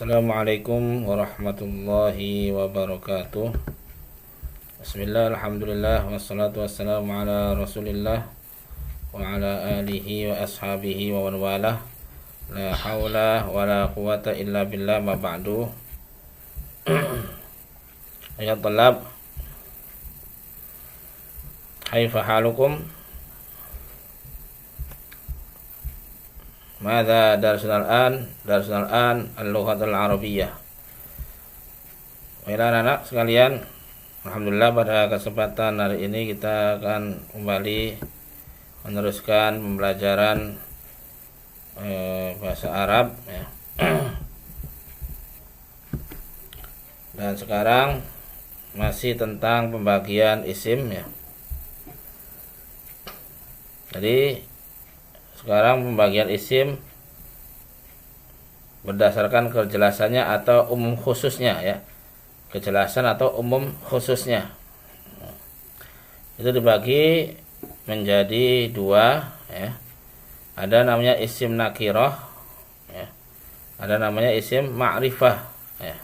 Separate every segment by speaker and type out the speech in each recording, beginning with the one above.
Speaker 1: Assalamualaikum warahmatullahi wabarakatuh. Bismillah, alhamdulillah, wassalatu wassalamu ala rasulillah wa ala alihi wa ashabihi wa man walah. La hawla wa la quwata illa billah, ma ba'du. Ayat talab, kaifa halukum? Mada darsunal an al-lughatul arabiyyah. Baiklah anak sekalian, alhamdulillah pada kesempatan hari ini kita akan kembali meneruskan pembelajaran bahasa Arab ya. Dan sekarang masih tentang pembagian isim ya. Jadi sekarang pembagian isim berdasarkan kejelasannya atau umum khususnya ya. Kejelasan atau umum khususnya. Itu dibagi menjadi dua ya. Ada namanya isim nakirah ya. Ada namanya isim ma'rifah ya.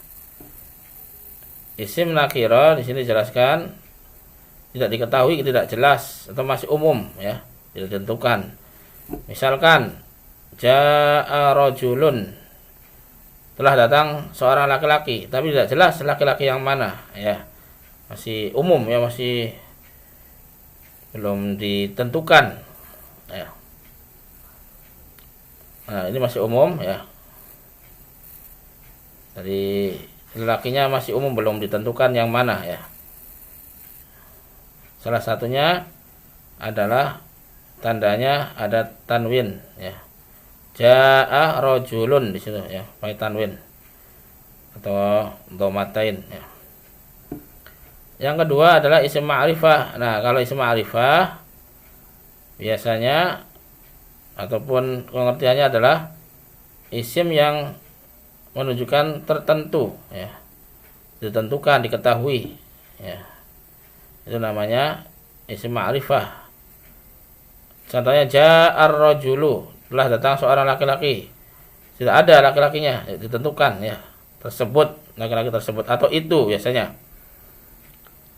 Speaker 1: Isim nakirah di sini dijelaskan tidak diketahui, tidak jelas atau masih umum ya, tidak ditentukan. Misalkan jaa rajulun, telah datang seorang laki-laki, tapi tidak jelas laki-laki yang mana ya. Masih umum ya, masih belum ditentukan ya. Nah, ini masih umum ya. Jadi lelakinya masih umum, belum ditentukan yang mana ya. Salah satunya adalah tandanya ada tanwin ya. Jaa rajulun di situ ya, pakai tanwin atau dhammatain ya. Yang kedua adalah isim ma'rifah. Nah, kalau isim ma'rifah biasanya ataupun pengertiannya adalah isim yang menunjukkan tertentu ya. Ditentukan, diketahui ya. Itu namanya isim ma'rifah. Contohnya ja'ar rajulu, telah datang seorang laki-laki. Tidak ada laki-lakinya, ditentukan ya. Tersebut, laki-laki tersebut atau itu biasanya.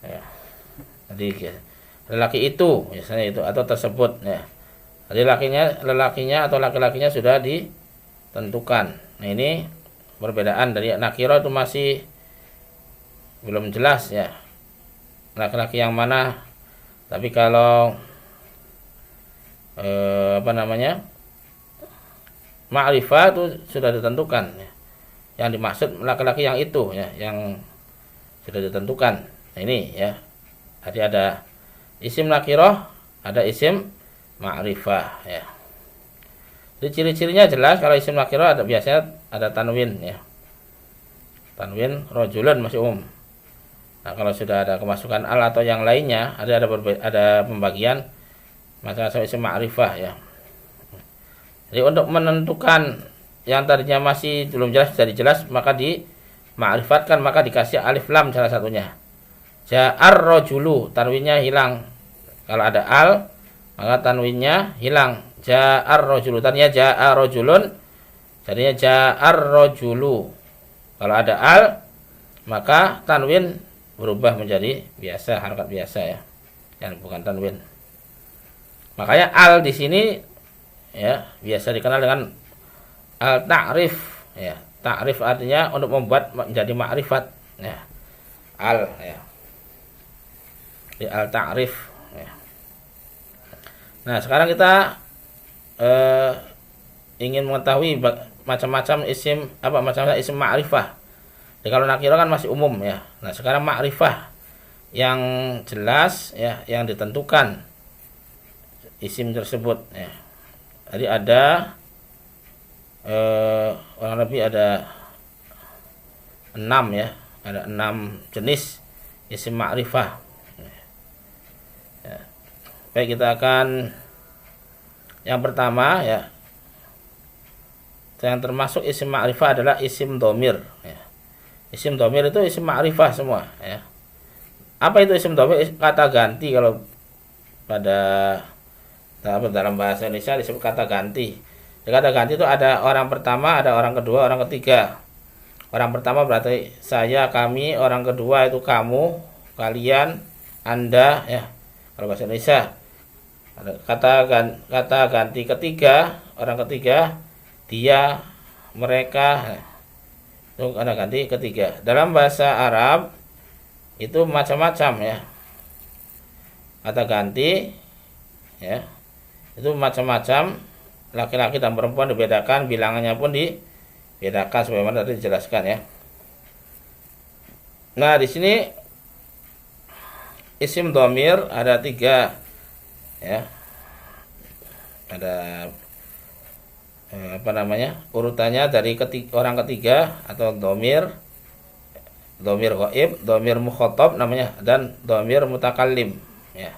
Speaker 1: Ya. Jadi lelaki itu biasanya itu atau tersebut ya. Jadi lelakinya atau laki-lakinya sudah ditentukan. Nah, ini perbedaan dari nakirah, itu masih belum jelas ya. Laki-laki yang mana. Tapi kalau ma'rifah itu sudah ditentukan ya. Yang dimaksud laki-laki yang itu ya, yang sudah ditentukan. Nah, ini ya. Jadi ada isim nakirah, ada isim ma'rifah ya. Jadi ciri-cirinya jelas. Kalau isim nakirah ada biasanya ada tanwin ya. Tanwin rajulun masih umum. Nah, kalau sudah ada kemasukan al atau yang lainnya, ada pembagian macam-macam isim ma'rifah ya. Jadi untuk menentukan yang tadinya masih belum jelas jadi jelas, maka dima'rifatkan, maka dikasih alif lam salah satunya. Ja'ar rajulu, tanwinnya hilang. Kalau ada al, maka tanwinnya hilang. Ja'ar rajulu, tadinya ja'a rajulun, jadinya ja'ar rajulu. Kalau ada al, maka tanwin berubah menjadi biasa, harakat biasa ya. Yang bukan tanwin. Makanya al di sini ya biasa dikenal dengan al ta'rif ya. Ta'rif artinya untuk membuat menjadi ma'rifat ya. Al ya. Di al ta'rif ya. Nah, sekarang kita ingin mengetahui macam-macam isim macam-macam isim ma'rifah. Jadi kalau nakirah kan masih umum ya. Nah, sekarang ma'rifah yang jelas ya, yang ditentukan isim tersebut ya. Jadi ada kurang lebih ada 6 ya. Ada 6 jenis isim ma'rifah ya. Baik, kita akan yang pertama ya. Yang termasuk isim ma'rifah adalah isim dhamir ya. Isim dhamir itu isim ma'rifah semua ya. Apa itu isim dhamir? Kata ganti. Kalau pada dalam bahasa Indonesia disebut kata ganti. Kata ganti itu ada orang pertama, ada orang kedua, orang ketiga. Orang pertama berarti saya, kami, orang kedua itu kamu, kalian, Anda, ya. Kalau bahasa Indonesia. Kata ganti ketiga, orang ketiga, dia, mereka. Itu kata ganti ketiga. Dalam bahasa Arab itu macam-macam ya. Kata ganti ya. Itu macam-macam, laki-laki dan perempuan dibedakan, bilangannya pun dibedakan sebagaimana tadi dijelaskan ya. Nah, di sini isim dhamir ada 3 ya. Ada urutannya dari orang ketiga atau dhamir ghaib, dhamir mukhatab namanya, dan dhamir mutakallim ya.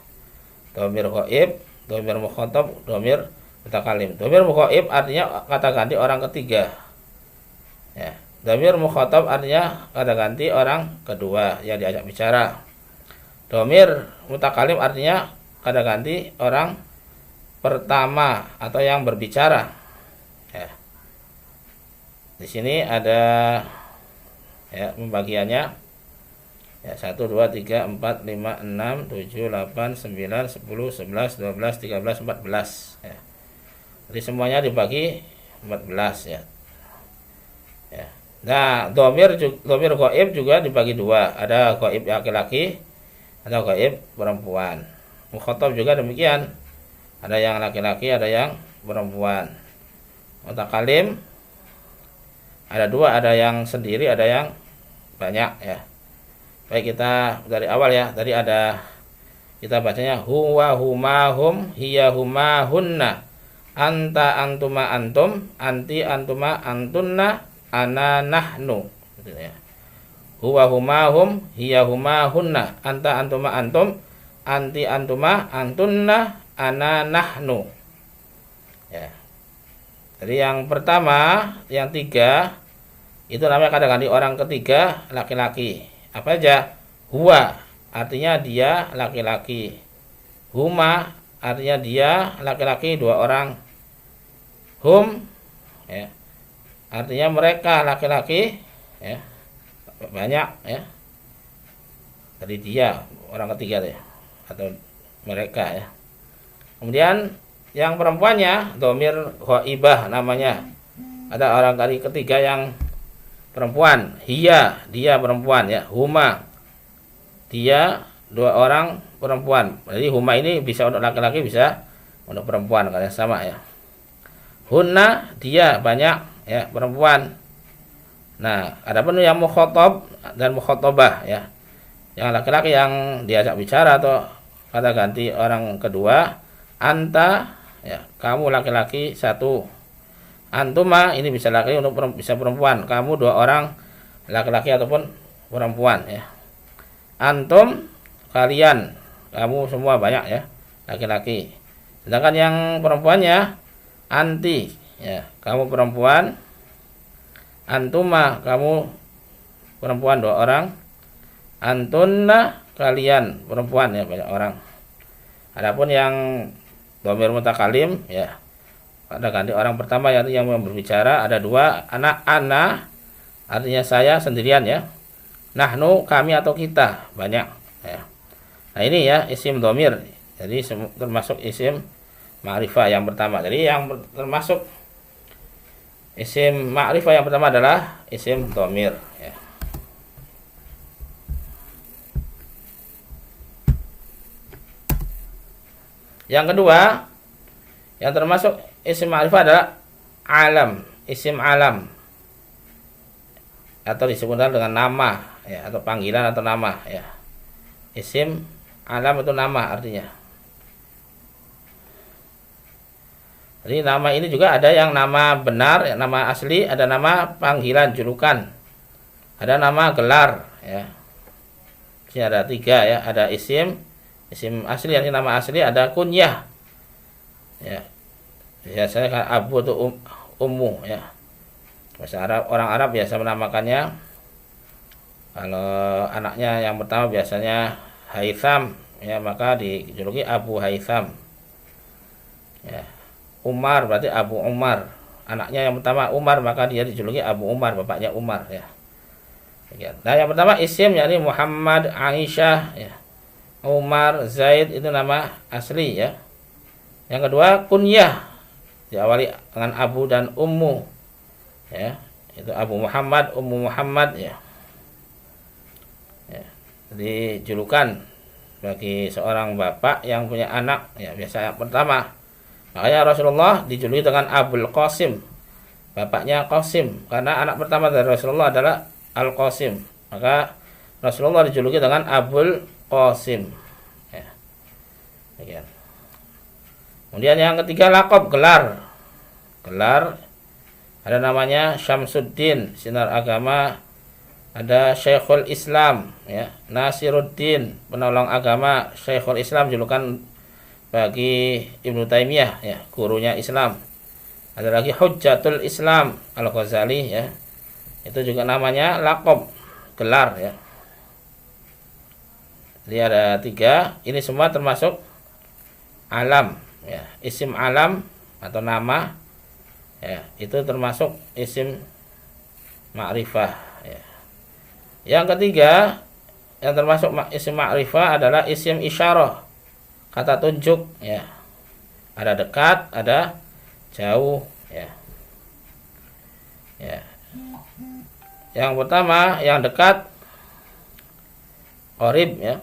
Speaker 1: Dhamir ghaib, dhamir mukhatab, dhamir mutakallim. Dhamir ghaib artinya kata ganti orang ketiga ya. Dhamir mukhatab artinya kata ganti orang kedua yang diajak bicara. Dhamir mutakallim artinya kata ganti orang pertama atau yang berbicara ya. Di sini ada ya pembagiannya ya, 1 2 3 4 5 6 7 8 9 10 11 12 13 14 ya. Jadi semuanya dibagi 14 ya. Ya. Nah, dhamir ghaib juga dibagi 2. Ada ghaib laki-laki, ada ghaib perempuan. Mukhatab juga demikian. Ada yang laki-laki, ada yang perempuan. Mutakalim ada 2, ada yang sendiri, ada yang banyak ya. Baik, kita dari awal ya. Tadi ada kita bacanya huwa huma hum hiya huma hunna anta antuma antum anti antuma antunna ana nahnu gitu ya. Huwa huma hum hiya huma hunna anta antuma antum anti antuma antunna ana nahnu ya. Jadi yang pertama, yang 3 itu namanya kata ganti orang ketiga laki-laki. Apa aja? Huwa artinya dia laki-laki, huma artinya dia laki-laki 2 orang, hum ya artinya mereka laki-laki ya, banyak ya. Tadi dia orang ketiga ya, atau mereka ya. Kemudian yang perempuannya dhamir ghaibah namanya. Ada orang kali ketiga yang perempuan, hiya dia perempuan ya, huma dia 2 orang perempuan. Jadi huma ini bisa untuk laki-laki, bisa untuk perempuan, kalian sama ya. Hunna dia banyak ya, perempuan. Nah, adapun yang mukhatab dan mukhatabah ya, yang laki-laki yang diajak bicara atau kata ganti orang kedua, anta ya, kamu laki-laki 1. Antuma ini bisa laki untuk bisa perempuan, kamu 2 orang laki-laki ataupun perempuan ya. Antum kalian, kamu semua banyak ya, laki-laki. Sedangkan yang perempuannya anti ya, kamu perempuan. Antuma kamu perempuan 2 orang. Antunna kalian perempuan ya, banyak orang. Adapun yang dhamir mutakalim ya, ada ganti orang pertama yang berbicara, ada 2, anak ana artinya saya sendirian ya, nahnu kami atau kita banyak ya. Nah, ini ya isim dhamir. Jadi termasuk isim ma'rifah yang pertama. Jadi yang termasuk isim ma'rifah yang pertama adalah isim dhamir ya. Yang kedua yang termasuk isim ma'rifah adalah alam, isim alam, atau disebut dengan nama ya, atau panggilan atau nama ya. Isim alam itu nama artinya. Jadi nama ini juga ada yang nama benar, ya, nama asli, ada nama panggilan julukan, ada nama gelar ya. Ini ada 3 ya, ada isim asli, yang nama asli, ada kunyah ya. Biasanya kan abu atau ummu ya. Bahasa Arab, orang Arab biasa menamakannya, kalau anaknya yang pertama biasanya Haitham ya, maka dijuluki Abu Haitham ya. Umar berarti Abu Umar, anaknya yang pertama Umar, maka dia dijuluki Abu Umar, bapaknya Umar ya. Nah, yang pertama isim, yakni Muhammad, Aisyah, ya, Umar, Zaid, itu nama asli ya. Yang kedua kunyah, diawali dengan Abu dan Ummu, ya, itu Abu Muhammad, Ummu Muhammad, ya. Jadi julukan bagi seorang bapak yang punya anak, ya, biasa yang pertama. Makanya Rasulullah dijuluki dengan Abul Qasim, bapaknya Qasim, karena anak pertama dari Rasulullah adalah Al-Qasim. Maka Rasulullah dijuluki dengan Abul Qasim, ya. Kemudian yang ketiga laqab, gelar. Gelar ada namanya Syamsuddin, sinar agama. Ada Syekhul Islam, ya, Nasiruddin, penolong agama. Syekhul Islam julukan bagi Ibnu Taimiyah, ya, gurunya Islam. Ada lagi Hujjatul Islam Al-Ghazali, ya, itu juga namanya laqab, gelar, ya. Jadi ada 3, ini semua termasuk alam, ya, isim alam atau nama, ya, itu termasuk isim ma'rifah, ya. Yang ketiga yang termasuk isim ma'rifah adalah isim isyarah, kata tunjuk, ya. Ada dekat, ada jauh, ya. Ya. Yang pertama yang dekat, qorib, ya.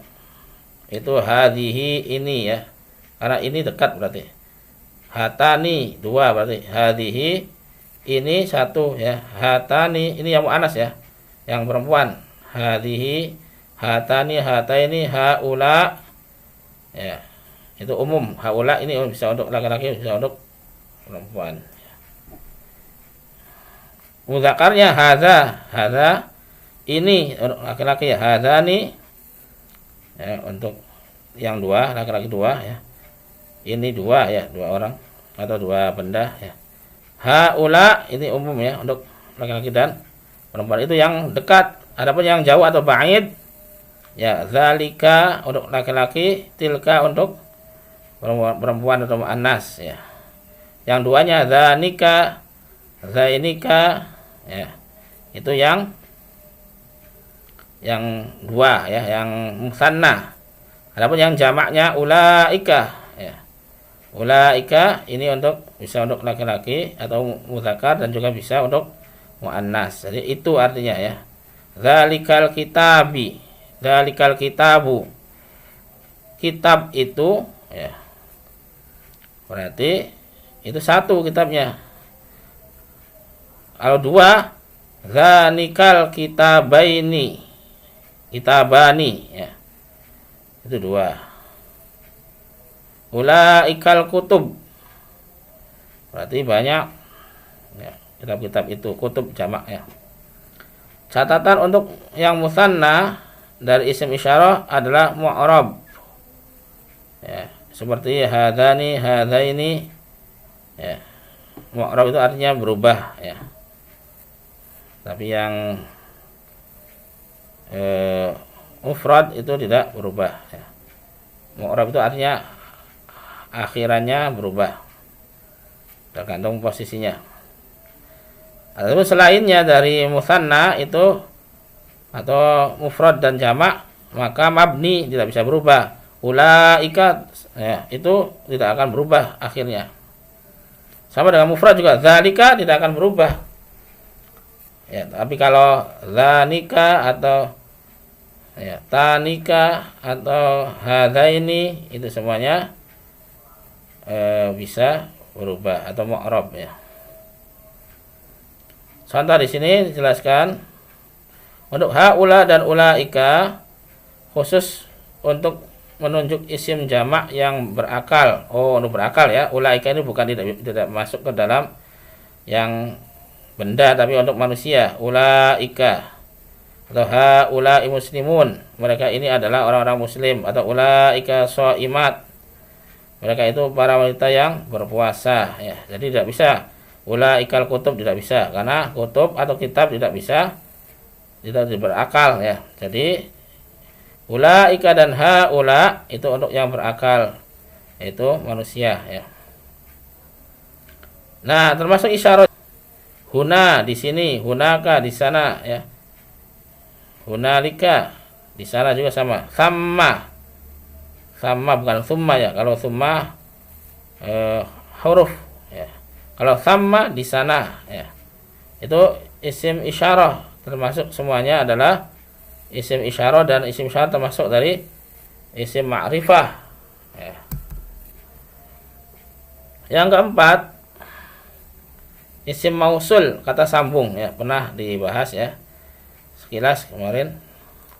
Speaker 1: Itu hadhihi, ini, ya. Karena ini dekat berarti. Hatani, 2 berarti. Hadhihi, ini 1, ya. Hatani, ini yang muannas, ya. Yang perempuan. Hadhihi, hatani, hataini, haula, ya, itu umum. Haula ini bisa untuk laki-laki, bisa untuk perempuan. Mudzakarnya hadza, ini untuk laki-laki, ya. Hadzani, ya, untuk yang 2, laki-laki 2, ya. Ini 2, ya, 2 orang atau 2 benda, ya. Haula ini umum, ya, untuk laki-laki dan perempuan, itu yang dekat. Adapun yang jauh atau ba'id, ya, zalika untuk laki-laki, tilka untuk perempuan atau muannas, ya. Yang duanya zanika, zainika, ya, itu yang 2, ya, yang musanna. Adapun yang jamaknya ulaika, ya. Ulaika ini untuk bisa untuk laki-laki atau mudzakkar dan juga bisa untuk muannas. Jadi itu artinya, ya. Dzalikal kitabi, dzalikal kitabu, kitab itu, ya, berarti itu 1 kitabnya. Kalau 2, dzalikal kitabaini, kitabani, ya, itu 2. Ulaikal kutub, berarti banyak, ya, kitab-kitab itu, kutub jamak, ya. Catatan untuk yang musanna dari isim isyarah adalah mu'rab, ya, seperti hadani, hadaini, ya. Mu'rab itu artinya berubah, ya. Tapi yang mufrad itu tidak berubah, ya. Mu'rab itu artinya akhirannya berubah, tergantung posisinya. Adapun selainnya dari musanna itu atau mufrad dan jamak, maka mabni tidak bisa berubah. Ulaika, ya, itu tidak akan berubah akhirnya. Sama dengan mufrad juga, zalika tidak akan berubah. Ya, tapi kalau zanika atau, ya, tanika atau hadaini itu semuanya bisa berubah atau mu'rab, ya. Contoh di sini dijelaskan untuk haula dan ulaika khusus untuk menunjuk isim jamak yang berakal. Oh, untuk berakal, ya. Ulaika ini bukan tidak masuk ke dalam yang benda, tapi untuk manusia. Ulaika atau haulai muslimun, mereka ini adalah orang-orang muslim. Atau ulaika shaimat, mereka itu para wanita yang berpuasa, ya. Jadi tidak bisa ulaikal kutub, tidak bisa, karena kutub atau kitab tidak bisa, tidak berakal, ya. Jadi ulaika dan haula itu untuk yang berakal, yaitu manusia, ya. Nah, termasuk isyarat huna di sini, hunaka di sana, ya. hunalika, di sana juga sama. Sama bukan summa ya. Kalau summa huruf ya. Kalau sama di sana ya. Itu isim isyarah, termasuk semuanya adalah isim isyarah, dan isim isyarah termasuk dari isim ma'rifah ya. Yang keempat, isim mausul, kata sambung ya, pernah dibahas ya sekilas kemarin.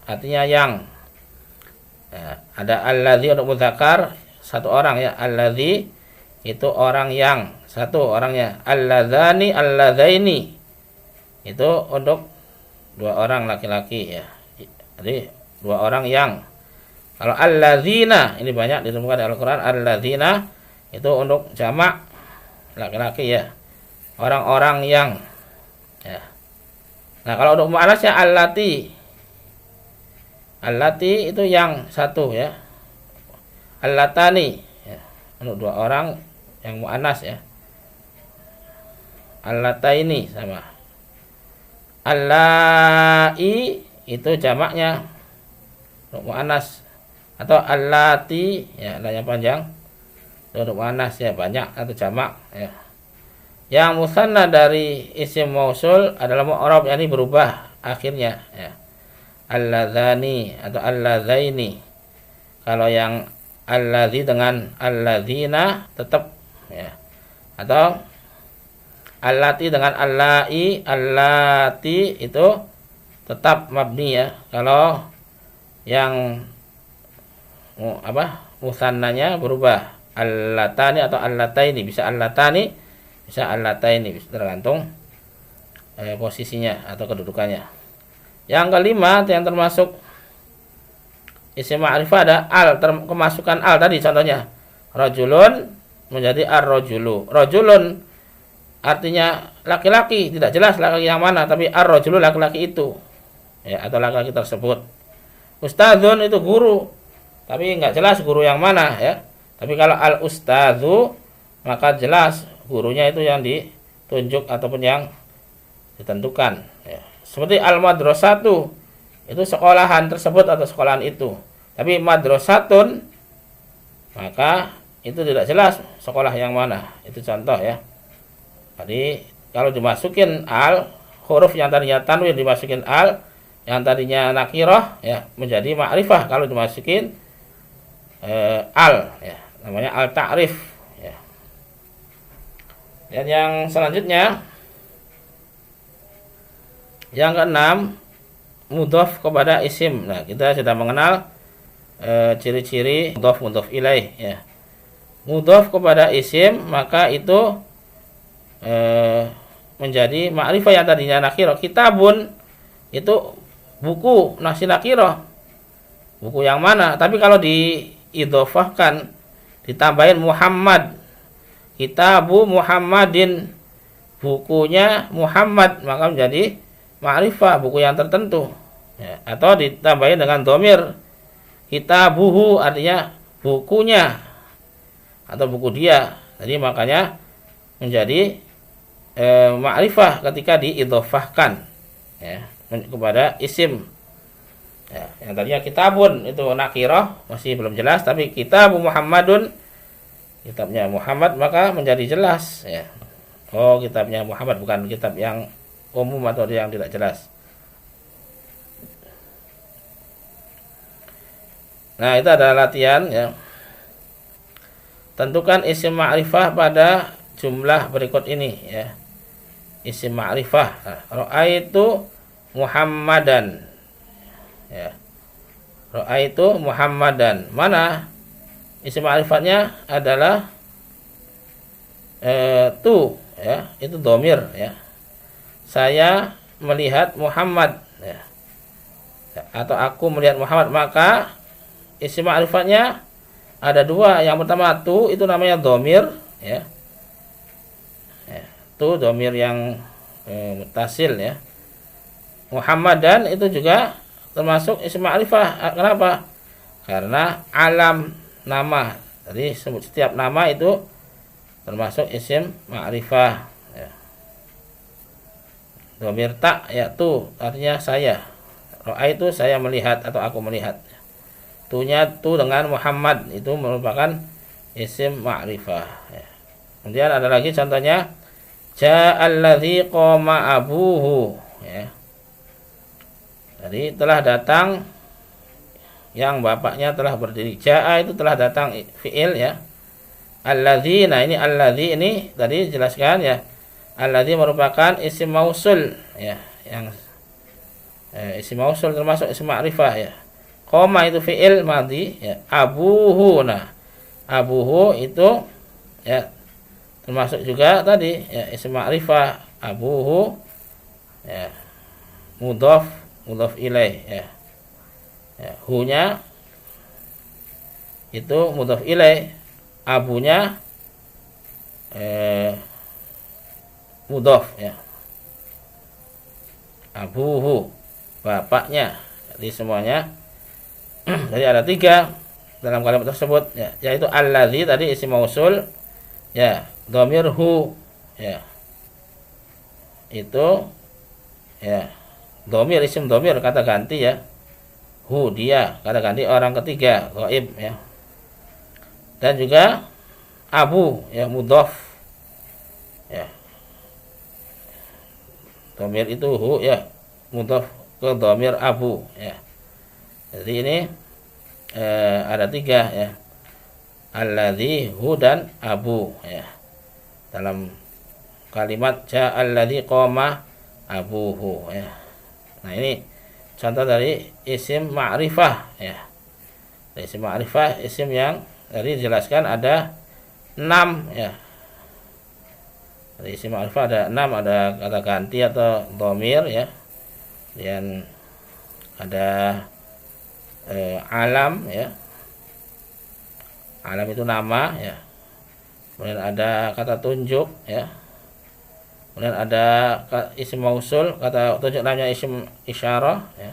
Speaker 1: Artinya yang ya, ada alladzi untuk mudzakar, satu orang ya. Alladzi itu orang yang, satu orangnya. Alladzani, alladzaini itu untuk dua orang laki-laki ya. Jadi dua orang yang. Kalau alladzina, ini banyak ditemukan di Al-Qur'an. Alladzina itu untuk jamak laki-laki ya. Orang-orang yang ya. Nah, kalau untuk muannasnya allati. Allati itu yang satu ya. Allatani ya. Untuk dua orang yang muannas ya. Allataini sama. Allai itu jamaknya untuk muannas, atau allati ya, yang panjang itu untuk muannas ya, banyak atau jamak ya. Yang musanna dari isim mausul adalah mu'rab, yakni berubah akhirnya ya. Alladzani atau alladzaini. Kalau yang alladzi dengan alladzina tetap ya. Atau allati dengan allai, allati itu tetap mabni ya. Kalau yang musannanya berubah, allatani atau allataini, bisa allatani, bisa allataini, bisa tergantung posisinya atau kedudukannya. Yang kelima yang termasuk isim ma'rifah ada al, kemasukan al tadi contohnya. Rajulun menjadi ar-rajulu. Rajulun artinya laki-laki, tidak jelas laki-laki yang mana, tapi ar-rajulu laki-laki itu ya, atau laki-laki tersebut. Ustadzun itu guru, tapi nggak jelas guru yang mana ya. Tapi kalau al-ustadzu maka jelas gurunya itu yang ditunjuk ataupun yang ditentukan ya. Seperti al-madrasatu itu sekolahan tersebut atau sekolahan itu. Tapi madrasatun maka itu tidak jelas sekolah yang mana. Itu contoh ya. Jadi kalau dimasukin al, huruf yang tadinya tanwin dimasukin al, yang tadinya nakirah ya menjadi ma'rifah kalau dimasukin al ya, namanya al ta'rif ya. Dan yang selanjutnya yang keenam, mudhof kepada isim. Nah, kita sudah mengenal ciri-ciri mudhof ilaih ya. Mudhof kepada isim maka itu menjadi ma'rifah yang tadinya nakirah. Kitabun itu buku, nasi nakirah. Buku yang mana? Tapi kalau diidhofahkan, ditambahin Muhammad, kitabu Muhammadin, bukunya Muhammad, maka menjadi ma'rifah, buku yang tertentu ya. Atau ditambahin dengan dhamir, kitabuhu artinya bukunya atau buku dia. Jadi makanya menjadi ma'rifah ketika diidhofahkan ya, kepada isim ya. Yang tadinya kitabun itu nakirah, masih belum jelas, tapi kitabu Muhammadun, kitabnya Muhammad, maka menjadi jelas ya. Oh, kitabnya Muhammad, bukan kitab yang umum atau yang tidak jelas. Nah, itu adalah latihan ya. Tentukan isim ma'rifah pada jumlah berikut ini ya. Isim ma'rifah. Nah, ra'aitu Muhammadan. Ya. Ra'aitu Muhammadan. Mana isim ma'rifatnya adalah tu ya, itu dhamir ya. Saya melihat Muhammad ya. Atau aku melihat Muhammad, maka isim ma'rifatnya ada dua. Yang pertama tu, itu namanya dhamir ya. Tu dhamir yang mutasil ya. Muhammadan itu juga termasuk isim ma'rifah. Kenapa? Karena alam nama. Jadi setiap nama itu termasuk isim ma'rifah ya. Dhamir ta ya tu artinya saya. Ra'aitu saya melihat atau aku melihat. Tu-nya tu dengan Muhammad itu merupakan isim ma'rifah ya. Kemudian ada lagi contohnya ja'alladzi qama abuhu ya. Jadi telah datang yang bapaknya telah berdiri. Ja'a itu telah datang fi'il ya. Alladzi, nah ini alladzi ini tadi jelaskan ya. Alladzi merupakan isim mausul ya, yang isim mausul termasuk isim ma'rifah ya. Qoma itu fi'il madhi ya. Abuhu, nah abuhu itu ya termasuk juga tadi ya isim ma'rifah. Abuhu ya mudhaf ilaih ya. Ya, hu-nya itu mudhaf ilaih, abunya mudhaf ya. Abuhu bapaknya. Jadi semuanya jadi ada 3 dalam kalimat tersebut ya, yaitu alladzi tadi isim mausul ya, dhamir hu ya. Itu ya dhamir, isim dhamir kata ganti ya. Hu dia, kata ganti orang ketiga ghaib ya. Dan juga abu ya mudhaf ya. Dhamir itu hu ya, mudhaf ke dhamir abu ya. Jadi ini ada 3 ya. Alladzi, hu dan abu ya. Dalam kalimat ja'alladzi qama abuhu ya. Nah, ini contoh dari isim ma'rifah ya. Isim ma'rifah, isim yang tadi dijelaskan ada 6 ya. Dari isim ma'rifah ada 6, ada kata ganti atau dhamir ya. Dan ada alam ya. Alam itu nama ya. Kemudian ada kata tunjuk ya. Kemudian ada isim mausul, kata tunjuk namanya isim isyarah ya.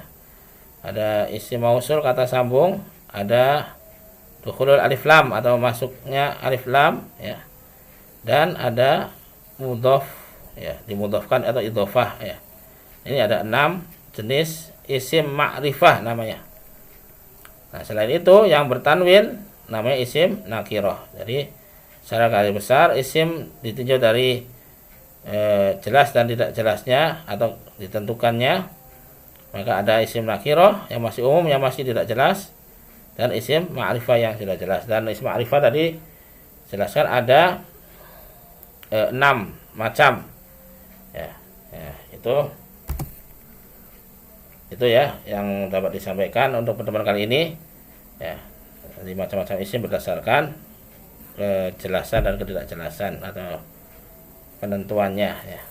Speaker 1: Ada isim mausul kata sambung, ada dukhulul alif lam atau masuknya alif lam ya. Dan ada mudhaf ya, dimudhafkan atau idhofah ya. Ini ada 6 jenis isim ma'rifah namanya. Nah, selain itu yang bertanwin namanya isim nakirah. Jadi secara garis besar isim ditinjau dari jelas dan tidak jelasnya atau ditentukannya, maka ada isim nakirah yang masih umum, yang masih tidak jelas, dan isim ma'rifah yang sudah jelas. Dan isim ma'rifah tadi jelaskan ada 6 macam ya, ya itu ya yang dapat disampaikan untuk pertemuan kali ini ya. Jadi macam-macam isim berdasarkan kejelasan dan ketidakjelasan atau penentuannya ya.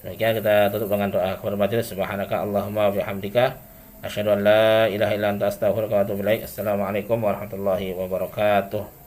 Speaker 1: Demikian kita tutup dengan doa kepada majelis. Subhanaka Allahumma bihamdika asyhadu an la ilaha illa anta astaghfiruka wa atubu ilaik. Assalamualaikum warahmatullahi wabarakatuh.